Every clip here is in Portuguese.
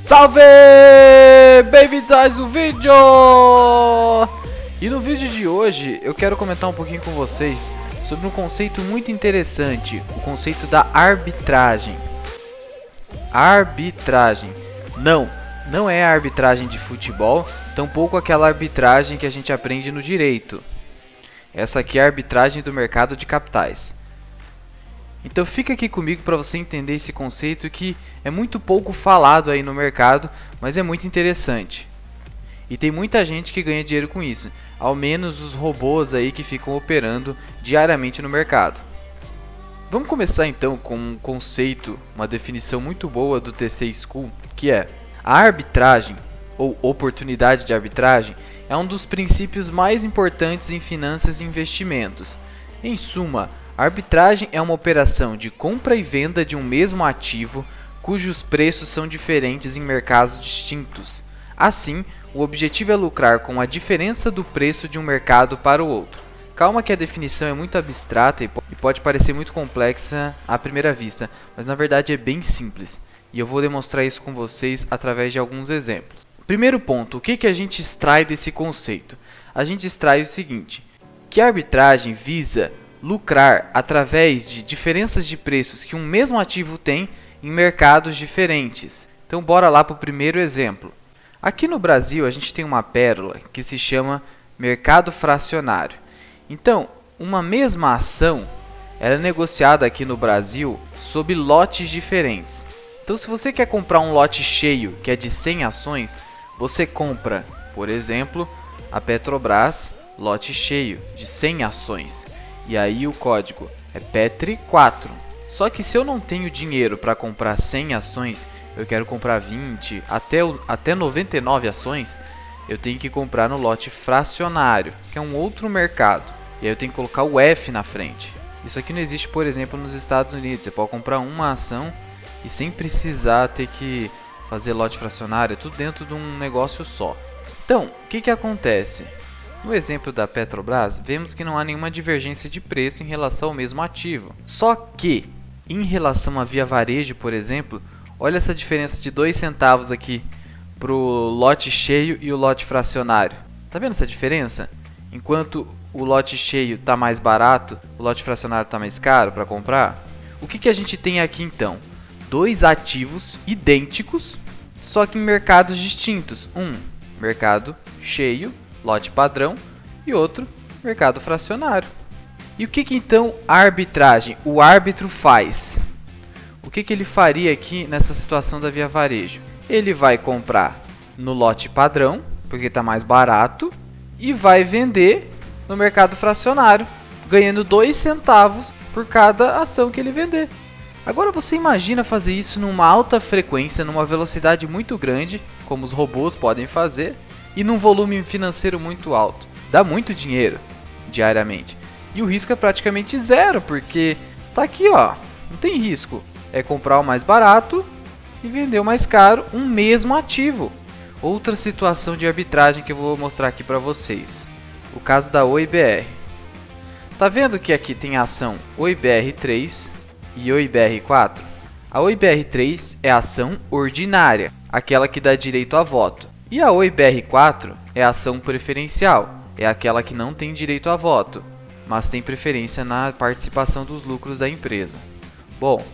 Salve! Bem-vindos a mais um vídeo! E no vídeo de hoje eu quero comentar um pouquinho com vocês sobre um conceito muito interessante, o conceito da arbitragem. Arbitragem. Não é a arbitragem de futebol, tampouco aquela arbitragem que a gente aprende no direito. Essa aqui é a arbitragem do mercado de capitais. Então fica aqui comigo para você entender esse conceito que é muito pouco falado aí no mercado, mas é muito interessante. E tem muita gente que ganha dinheiro com isso, ao menos os robôs aí que ficam operando diariamente no mercado. Vamos começar então com um conceito, uma definição muito boa do TC School, que é: a arbitragem, ou oportunidade de arbitragem, é um dos princípios mais importantes em finanças e investimentos. Em suma, a arbitragem é uma operação de compra e venda de um mesmo ativo, cujos preços são diferentes em mercados distintos. Assim, o objetivo é lucrar com a diferença do preço de um mercado para o outro. Calma que a definição é muito abstrata e pode parecer muito complexa à primeira vista, mas na verdade é bem simples. E eu vou demonstrar isso com vocês através de alguns exemplos. Primeiro ponto, o que a gente extrai desse conceito? A gente extrai o seguinte, que a arbitragem visa lucrar através de diferenças de preços que um mesmo ativo tem em mercados diferentes. Então bora lá para o primeiro exemplo. Aqui no Brasil a gente tem uma pérola que se chama mercado fracionário. Então, uma mesma ação ela é negociada aqui no Brasil sob lotes diferentes. Então se você quer comprar um lote cheio que é de 100 ações, você compra, por exemplo, a Petrobras lote cheio de 100 ações. E aí o código é PETRI4. Só que se eu não tenho dinheiro para comprar 100 ações, eu quero comprar 20, até 99 ações, eu tenho que comprar no lote fracionário, que é um outro mercado. E aí eu tenho que colocar o F na frente. Isso aqui não existe, por exemplo, nos Estados Unidos. Você pode comprar uma ação e sem precisar ter que fazer lote fracionário, é tudo dentro de um negócio só. Então, o que acontece? No exemplo da Petrobras, vemos que não há nenhuma divergência de preço em relação ao mesmo ativo. Só que, em relação à Via Varejo, por exemplo, olha essa diferença de 2 centavos aqui para o lote cheio e o lote fracionário. Tá vendo essa diferença? Enquanto o lote cheio está mais barato, o lote fracionário está mais caro para comprar. O que a gente tem aqui então? Dois ativos idênticos, só que em mercados distintos. Um, mercado cheio, lote padrão, e outro, mercado fracionário. E o que então a arbitragem, o árbitro faz? O que ele faria aqui nessa situação da Via Varejo? Ele vai comprar no lote padrão, porque está mais barato, e vai vender no mercado fracionário, ganhando 2 centavos por cada ação que ele vender. Agora você imagina fazer isso numa alta frequência, numa velocidade muito grande, como os robôs podem fazer, e num volume financeiro muito alto. Dá muito dinheiro diariamente. E o risco é praticamente zero, porque tá aqui, ó, não tem risco. É comprar o mais barato e vender o mais caro, um mesmo ativo. Outra situação de arbitragem que eu vou mostrar aqui para vocês. O caso da OIBR. Tá vendo que aqui tem a ação OIBR3 e OIBR4? A OIBR3 é a ação ordinária, aquela que dá direito a voto. E a OIBR4 é a ação preferencial, é aquela que não tem direito a voto, mas tem preferência na participação dos lucros da empresa. Bom,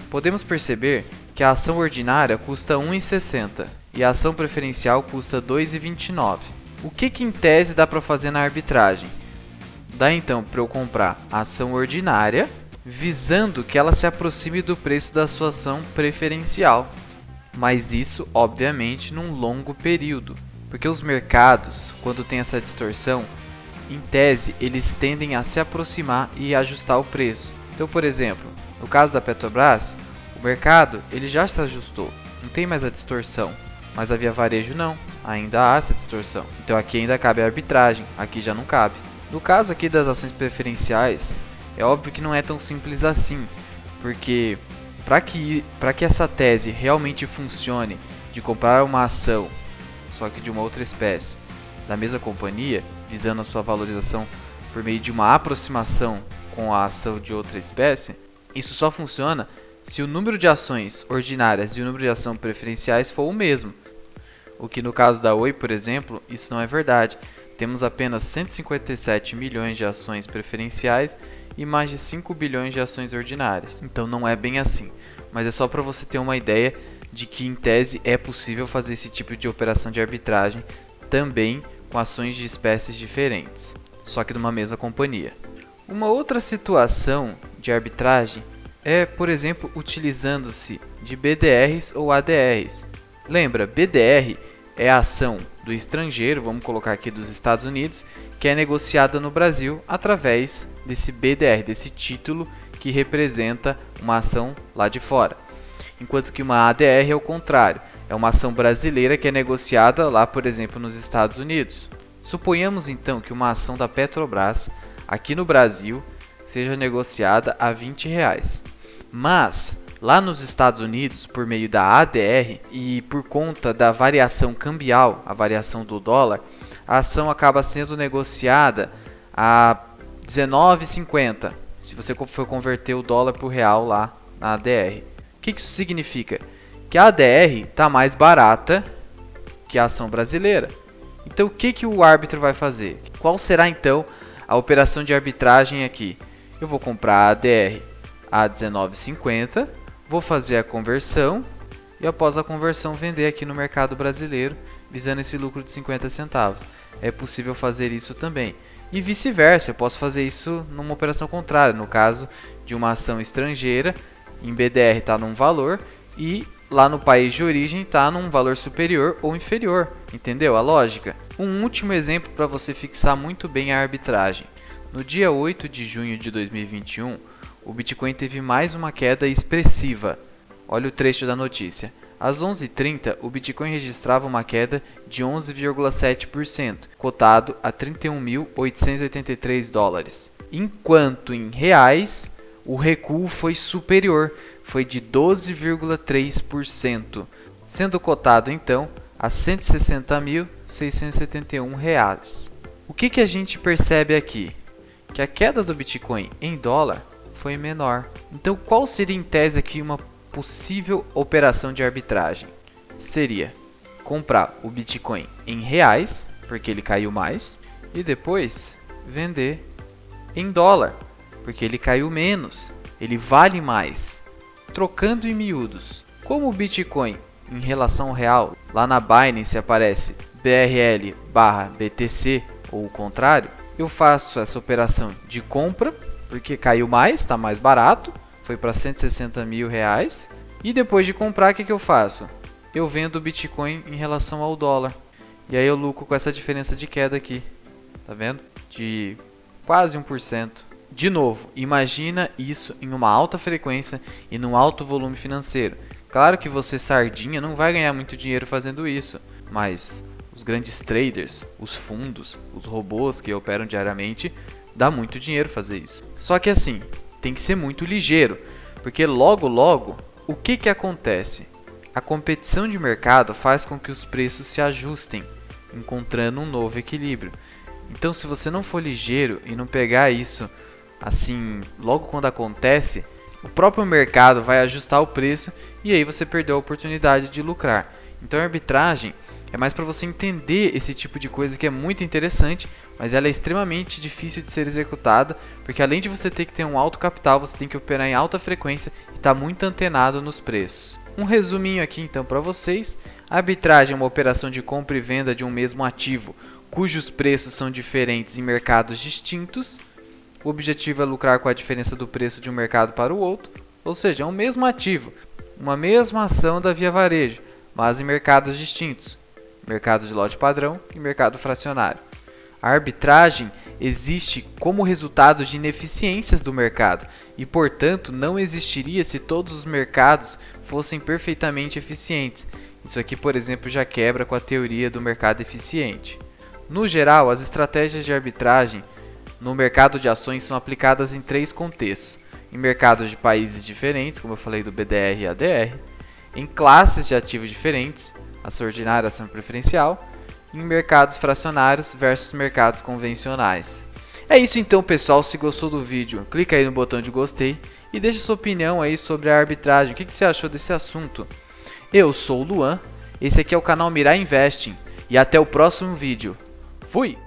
podemos perceber que a ação ordinária custa R$ 1,60 e a ação preferencial custa R$ 2,29. O que em tese dá para fazer na arbitragem? Dá então para eu comprar a ação ordinária, visando que ela se aproxime do preço da sua ação preferencial. Mas isso, obviamente, num longo período. Porque os mercados, quando tem essa distorção, em tese, eles tendem a se aproximar e ajustar o preço. Então, por exemplo, no caso da Petrobras, o mercado ele já se ajustou, não tem mais a distorção. Mas a Via Varejo não, ainda há essa distorção. Então aqui ainda cabe a arbitragem, aqui já não cabe. No caso aqui das ações preferenciais, é óbvio que não é tão simples assim. Porque para que essa tese realmente funcione, de comprar uma ação, só que de uma outra espécie, da mesma companhia, visando a sua valorização por meio de uma aproximação com a ação de outra espécie, isso só funciona se o número de ações ordinárias e o número de ações preferenciais for o mesmo. O que no caso da Oi, por exemplo, isso não é verdade. Temos apenas 157 milhões de ações preferenciais e mais de 5 bilhões de ações ordinárias. Então não é bem assim, mas é só para você ter uma ideia de que em tese é possível fazer esse tipo de operação de arbitragem também com ações de espécies diferentes, só que numa mesma companhia. Uma outra situação de arbitragem é, por exemplo, utilizando-se de BDRs ou ADRs. Lembra, BDR é a ação do estrangeiro, vamos colocar aqui dos Estados Unidos, que é negociada no Brasil através desse BDR, desse título que representa uma ação lá de fora. Enquanto que uma ADR é o contrário, é uma ação brasileira que é negociada lá, por exemplo, nos Estados Unidos. Suponhamos então que uma ação da Petrobras aqui no Brasil seja negociada a R$20, mas lá nos Estados Unidos, por meio da ADR e por conta da variação cambial, a variação do dólar, a ação acaba sendo negociada a R$19,50, se você for converter o dólar para o real lá na ADR. O que isso significa? Que a ADR está mais barata que a ação brasileira. Então o que o árbitro vai fazer? Qual será então a operação de arbitragem aqui? Eu vou comprar a ADR a R$19,50, vou fazer a conversão e após a conversão vender aqui no mercado brasileiro, visando esse lucro de 50 centavos. É possível fazer isso também. E vice-versa, eu posso fazer isso numa operação contrária, no caso de uma ação estrangeira, em BDR está num valor e lá no país de origem está num valor superior ou inferior. Entendeu a lógica? Um último exemplo para você fixar muito bem a arbitragem. No dia 8 de junho de 2021, o Bitcoin teve mais uma queda expressiva. Olha o trecho da notícia. Às 11h30, o Bitcoin registrava uma queda de 11,7%, cotado a 31.883 dólares. Enquanto em reais, o recuo foi superior, foi de 12,3%, sendo cotado então a R$ 160.671. O que a gente percebe aqui? Que a queda do Bitcoin em dólar foi menor. Então qual seria em tese aqui uma possível operação de arbitragem? Seria comprar o Bitcoin em reais, porque ele caiu mais, e depois vender em dólar, porque ele caiu menos, ele vale mais. Trocando em miúdos, como o Bitcoin em relação ao real, lá na Binance aparece BRL/BTC ou o contrário, eu faço essa operação de compra, porque caiu mais, está mais barato, foi para R$160 mil. E depois de comprar, o que eu faço? Eu vendo o Bitcoin em relação ao dólar. E aí eu lucro com essa diferença de queda aqui. Tá vendo? De quase 1%. De novo, imagina isso em uma alta frequência e num alto volume financeiro. Claro que você, sardinha, não vai ganhar muito dinheiro fazendo isso. Mas os grandes traders, os fundos, os robôs que operam diariamente, dá muito dinheiro fazer isso. Só que assim, tem que ser muito ligeiro. Porque logo, o que acontece? A competição de mercado faz com que os preços se ajustem, encontrando um novo equilíbrio. Então, se você não for ligeiro e não pegar isso assim, logo quando acontece, o próprio mercado vai ajustar o preço e aí você perdeu a oportunidade de lucrar. Então, a arbitragem é mais para você entender esse tipo de coisa que é muito interessante, mas ela é extremamente difícil de ser executada, porque além de você ter que ter um alto capital, você tem que operar em alta frequência e estar muito antenado nos preços. Um resuminho aqui então para vocês. A arbitragem é uma operação de compra e venda de um mesmo ativo, cujos preços são diferentes em mercados distintos. O objetivo é lucrar com a diferença do preço de um mercado para o outro, ou seja, é um mesmo ativo, uma mesma ação da Via Varejo, mas em mercados distintos. Mercado de lote padrão e mercado fracionário. A arbitragem existe como resultado de ineficiências do mercado e, portanto, não existiria se todos os mercados fossem perfeitamente eficientes. Isso aqui, por exemplo, já quebra com a teoria do mercado eficiente. No geral, as estratégias de arbitragem no mercado de ações são aplicadas em 3 contextos: em mercados de países diferentes, como eu falei do BDR e ADR, em classes de ativos diferentes, ação ordinária, ação preferencial, e em mercados fracionários versus mercados convencionais. É isso então, pessoal. Se gostou do vídeo, clica aí no botão de gostei e deixe sua opinião aí sobre a arbitragem. O que você achou desse assunto? Eu sou o Luan, esse aqui é o canal Mirai Investing e até o próximo vídeo. Fui!